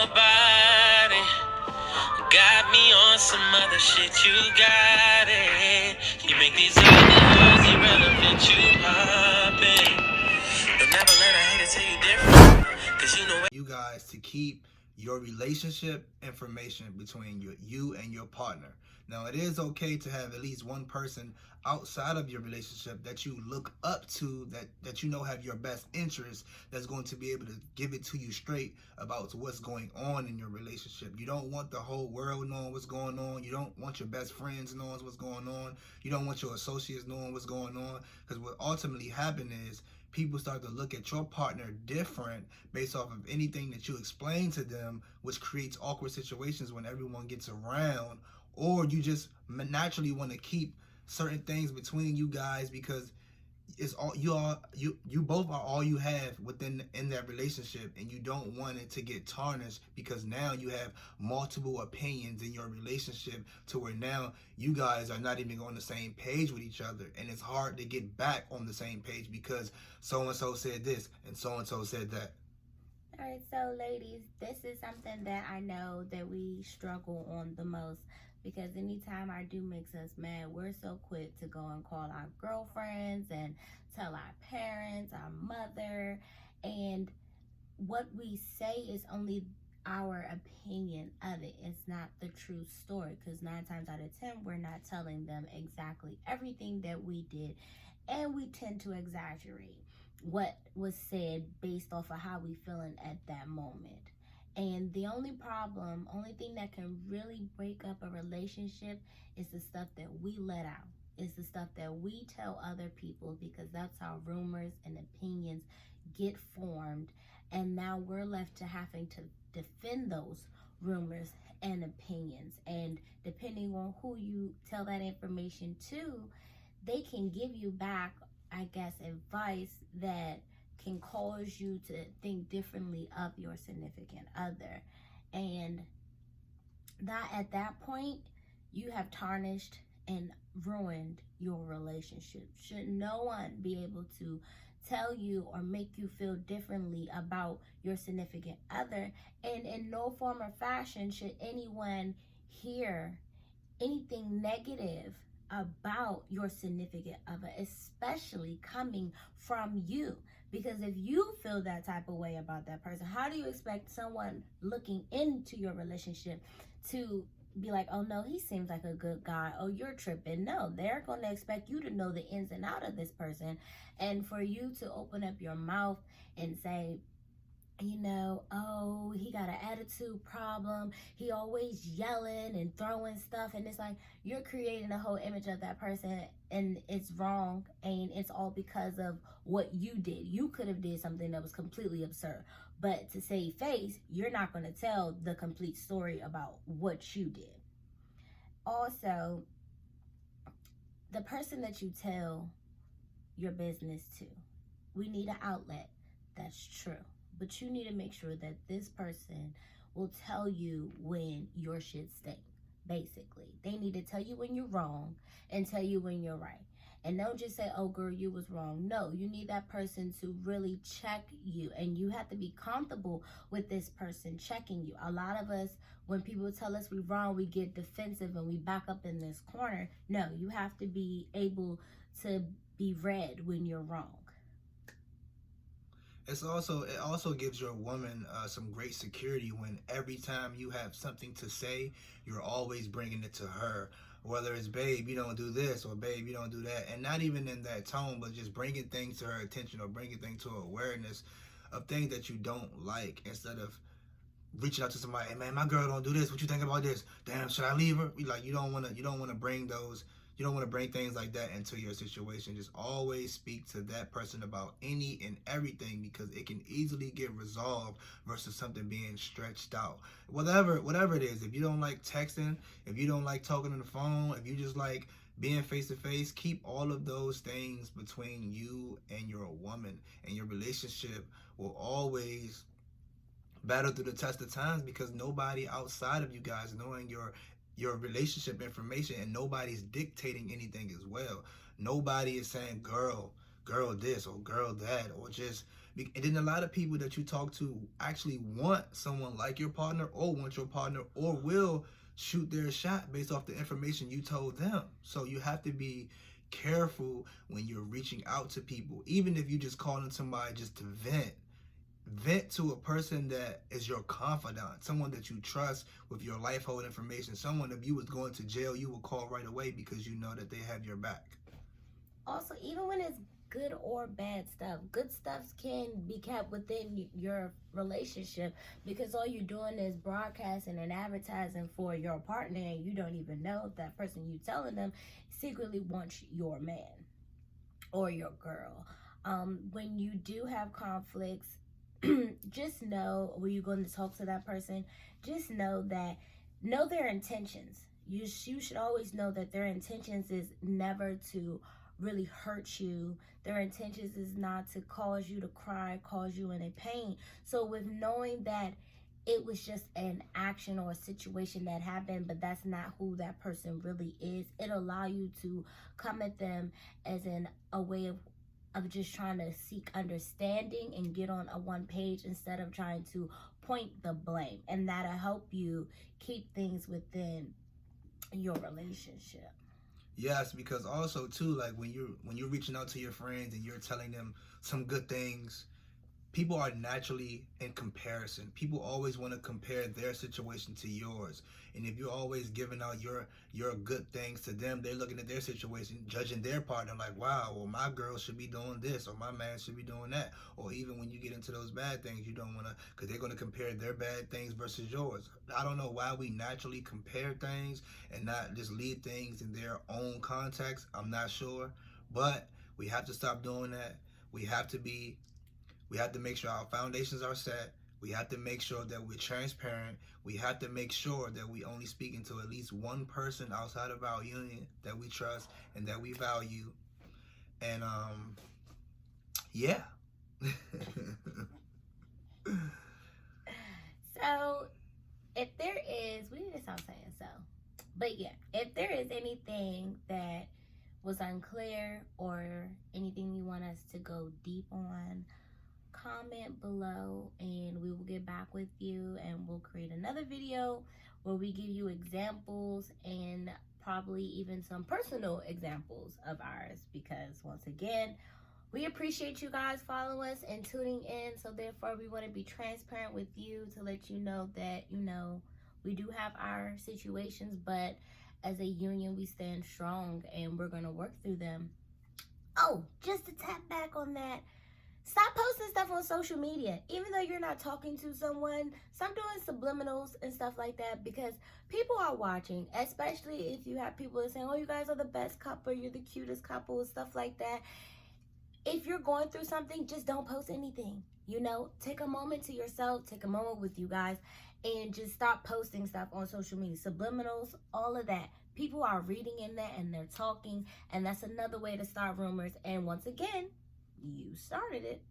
body. Got me on some other shit, you got it. You make these other hoes irrelevant, you poppin'. But never let a hater tell you different. Cause you know you guys to keep your relationship information between you and your partner. Now, it is okay to have at least one person outside of your relationship that you look up to, that you know have your best interest, that's going to be able to give it to you straight about what's going on in your relationship. You don't want the whole world knowing what's going on. You don't want your best friends knowing what's going on. You don't want your associates knowing what's going on, because what ultimately happens is people start to look at your partner different based off of anything that you explain to them, which creates awkward situations when everyone gets around, or you just naturally want to keep certain things between you guys because it's all you both are all you have within in that relationship, and you don't want it to get tarnished because now you have multiple opinions in your relationship to where now you guys are not even on the same page with each other, and it's hard to get back on the same page because so and so said this and so said that. All right, so ladies, this is something that I know that we struggle on the most, because anytime our dude makes us mad, we're so quick to go and call our girlfriends and tell our parents, our mother, and what we say is only our opinion of it. It's not the true story, because 9 times out of 10 we're not telling them exactly everything that we did, and we tend to exaggerate what was said based off of how we feeling at that moment. And the only thing that can really break up a relationship is the stuff that we let out. It's the stuff that we tell other people, because that's how rumors and opinions get formed. And now we're left to having to defend those rumors and opinions. And depending on who you tell that information to, they can give you back, I guess, advice that can cause you to think differently of your significant other. And that at that point, you have tarnished and ruined your relationship. Should no one be able to tell you or make you feel differently about your significant other, and in no form or fashion should anyone hear anything negative about your significant other, especially coming from you. Because if you feel that type of way about that person, how do you expect someone looking into your relationship to be like, oh no, he seems like a good guy, oh you're tripping? No, they're going to expect you to know the ins and out of this person, and for you to open up your mouth and say, oh, he got an attitude problem. He always yelling and throwing stuff. And it's like, you're creating a whole image of that person, and it's wrong. And it's all because of what you did. You could have did something that was completely absurd. But to save face, you're not going to tell the complete story about what you did. Also, the person that you tell your business to, we need an outlet. That's true. But you need to make sure that this person will tell you when your shit stink. Basically, they need to tell you when you're wrong and tell you when you're right. And don't just say, oh girl, you was wrong. No, you need that person to really check you, and you have to be comfortable with this person checking you. A lot of us, when people tell us we're wrong, we get defensive and we back up in this corner. No, you have to be able to be read when you're wrong. It also gives your woman some great security when every time you have something to say, you're always bringing it to her. Whether it's, babe, you don't do this, or babe, you don't do that, and not even in that tone, but just bringing things to her attention or bringing things to her awareness of things that you don't like, instead of reaching out to somebody, hey man, my girl don't do this. What you think about this? Damn, should I leave her? Like, you don't want to bring those. You don't want to bring things like that into your situation. Just always speak to that person about any and everything, because it can easily get resolved versus something being stretched out. Whatever it is, if you don't like texting, if you don't like talking on the phone, if you just like being face to face, keep all of those things between you and your woman, and your relationship will always battle through the test of times, because nobody outside of you guys knowing your relationship information, and nobody's dictating anything as well. Nobody is saying girl this or girl that, or just And then a lot of people that you talk to actually want someone like your partner, or want your partner, or will shoot their shot based off the information you told them. So you have to be careful when you're reaching out to people, even if you just calling somebody just to vent to a person that is your confidant, someone that you trust with your life hold information, someone, if you was going to jail, you will call right away because you know that they have your back. Also, even when it's good or bad stuff, good stuff can be kept within your relationship, because all you're doing is broadcasting and advertising for your partner, and you don't even know if that person you telling them secretly wants your man or your girl. When you do have conflicts, just know when you're going to talk to that person, just know their intentions. You should always know that their intentions is never to really hurt you. Their intentions is not to cause you to cry, cause you any pain. So with knowing that it was just an action or a situation that happened, but that's not who that person really is, it'll allow you to come at them as in a way of just trying to seek understanding and get on a one page, instead of trying to point the blame. And that'll help you keep things within your relationship. Yes, because also too, like when you're reaching out to your friends and you're telling them some good things, people are naturally in comparison. People always want to compare their situation to yours. And if you're always giving out your good things to them, they're looking at their situation, judging their partner, like, wow, well, my girl should be doing this, or my man should be doing that. Or even when you get into those bad things, you don't want to, because they're going to compare their bad things versus yours. I don't know why we naturally compare things and not just leave things in their own context. I'm not sure. But we have to stop doing that. We have to make sure our foundations are set. We have to make sure that we're transparent. We have to make sure that we only speaking to at least one person outside of our union that we trust and that we value. And yeah. So if there is, we need to stop saying so. But yeah, if there is anything that was unclear or anything you want us to go deep on, comment below and we will get back with you, and we'll create another video where we give you examples and probably even some personal examples of ours, because once again, we appreciate you guys following us and tuning in. So therefore, we want to be transparent with you to let you know that, we do have our situations, but as a union, we stand strong and we're going to work through them. Oh, just to tap back on that, stop posting stuff on social media. Even though you're not talking to someone, stop doing subliminals and stuff like that, because people are watching, especially if you have people that are saying, oh, you guys are the best couple, you're the cutest couple, and stuff like that. If you're going through something, just don't post anything. Take a moment to yourself, take a moment with you guys, and just stop posting stuff on social media. Subliminals, all of that. People are reading in that and they're talking, and that's another way to start rumors. And once again, you started it.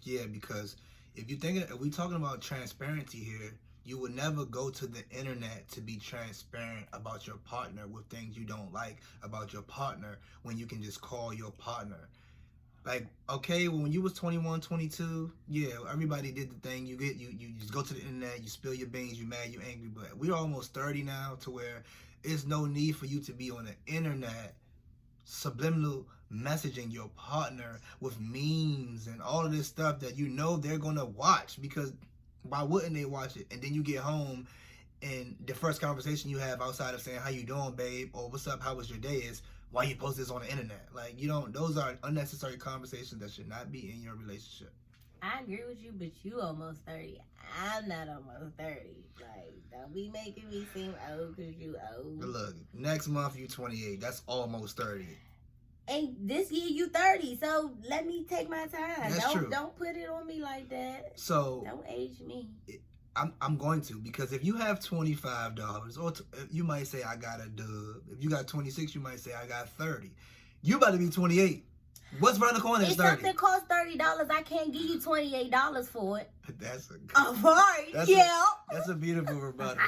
Yeah, because if we're talking about transparency here, you would never go to the internet to be transparent about your partner with things you don't like about your partner when you can just call your partner. Like, okay, well, when you was 21, 22, yeah, everybody did the thing. You just go to the internet, you spill your beans, you mad, you angry. But we're almost 30 now, to where it's no need for you to be on the internet subliminal messaging your partner with memes and all of this stuff that they're gonna watch, because why wouldn't they watch it? And then you get home and the first conversation you have outside of saying, how you doing, babe, or what's up, how was your day, is why you post this on the internet. Like, those are unnecessary conversations that should not be in your relationship. I agree with you, but you almost 30. I'm not almost 30. Like, don't be making me seem old because you old. But look, next month you 28. That's almost 30. And this year you 30, so let me take my time. That's true. Don't put it on me like that. So don't age me. I'm going to, because if you have $25, or you might say I got a dub. If you got 26, you might say I got 30. You about to be 28. What's around the corner is 30. If something costs $30, I can't give you $28 for it. That's a beautiful rebuttal.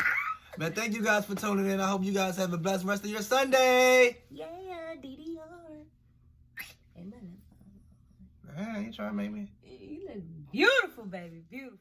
Man, thank you guys for tuning in. I hope you guys have a blessed rest of your Sunday. Yeah, DDR. Amen. Yeah, you trying to make me? You look beautiful, baby. Beautiful.